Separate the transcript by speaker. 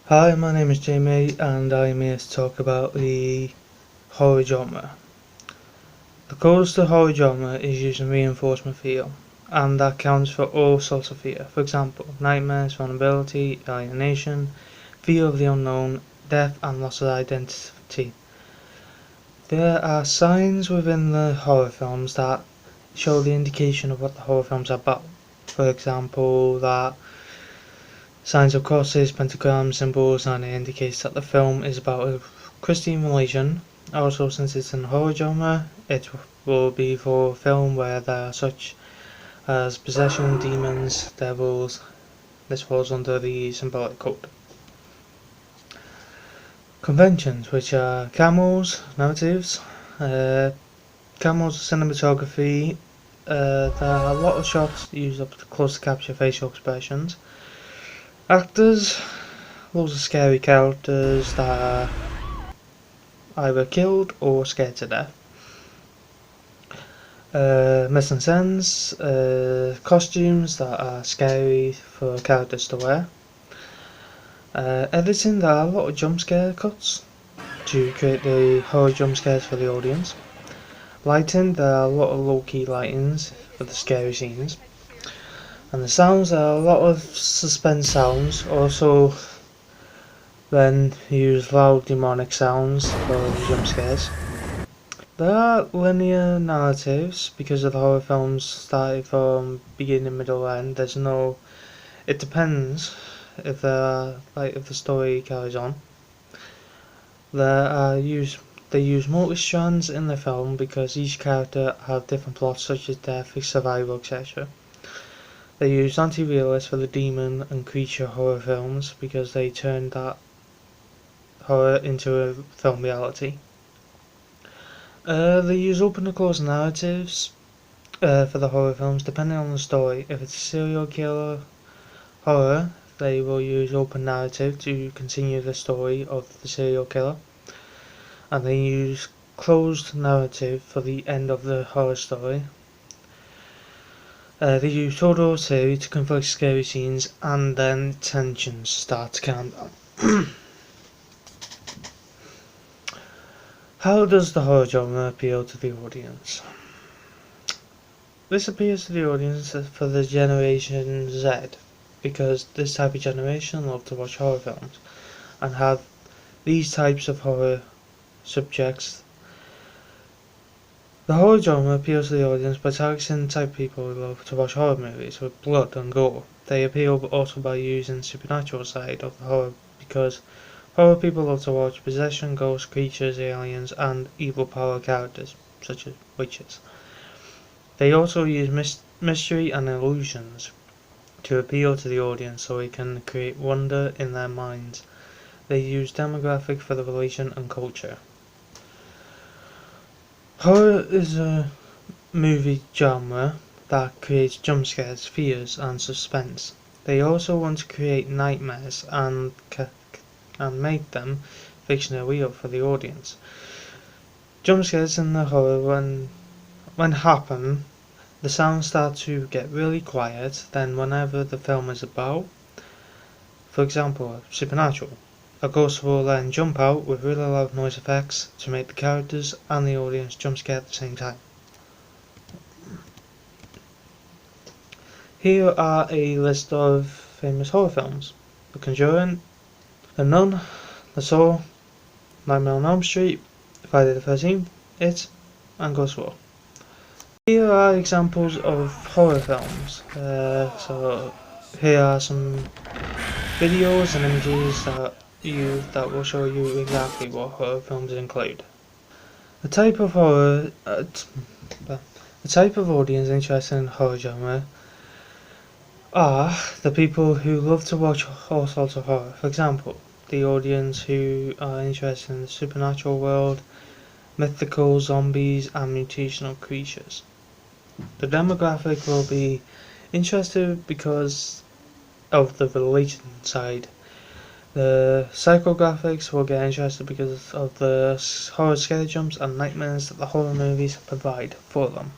Speaker 1: Hi, my name is Jamie and I'm here to talk about the horror genre. The cause to horror genre is using reinforcement fear, and that counts for all sorts of fear. For example, nightmares, vulnerability, alienation, fear of the unknown, death and loss of identity. There are signs within the horror films that show the indication of what the horror films are about. For example, that signs of crosses, pentagrams, symbols, and it indicates that the film is about a Christian religion. Also, since it's in horror genre, it will be for a film where there are such as possession, demons, devils. This falls under the symbolic code. Conventions, which are camels, narratives, camels cinematography. There are a lot of shots used up close to capture facial expressions. Actors, loads of scary characters that are either killed or scared to death. Mise en scènes, costumes that are scary for characters to wear. Editing, there are a lot of jump scare cuts to create the horror jump scares for the audience. Lighting, there are a lot of low-key lightings for the scary scenes. And the sounds, there are a lot of suspense sounds, also then use loud demonic sounds for the jump scares. There are linear narratives because of the horror films started from beginning, middle, end. There's no. It depends if if the story carries on. They use multi strands in the film because each character have different plots such as death, survival, etc. They use anti-realist for the demon and creature horror films because they turn that horror into a film reality. They use open and closed narratives for the horror films depending on the story. If it's a serial killer horror, they will use open narrative to continue the story of the serial killer, and they use closed narrative for the end of the horror story. They use total series to conflict scary scenes, and then tensions start to calm down. How does the horror genre appeal to the audience? This appeals to the audience for the Generation Z, because this type of generation love to watch horror films and have these types of horror subjects. The horror genre appeals to the audience by targeting the type of people who love to watch horror movies with blood and gore. They appeal also by using the supernatural side of the horror because horror people love to watch possession, ghosts, creatures, aliens, and evil power characters, such as witches. They also use mystery and illusions to appeal to the audience so it can create wonder in their minds. They use demographic for the religion and culture. Horror is a movie genre that creates jump scares, fears, and suspense. They also want to create nightmares and make them fictional real for the audience. Jump scares in the horror when happen, the sounds start to get really quiet. Then, whenever the film is about, for example, Supernatural, a ghost will then jump out with really loud noise effects to make the characters and the audience jump scare at the same time. Here are a list of famous horror films: The Conjuring, The Nun, The Saw, Nightmare on Elm Street, Friday the 13th, It, and Ghost War. Here are examples of horror films. So here are some videos and images that will show you exactly what horror films include. The type of audience interested in horror genre are the people who love to watch all sorts of horror. For example, the audience who are interested in the supernatural world, mythical zombies, and mutational creatures. The demographic will be interested because of the religion side. The psychographics will get interested because of the horror scare jumps and nightmares that the horror movies provide for them.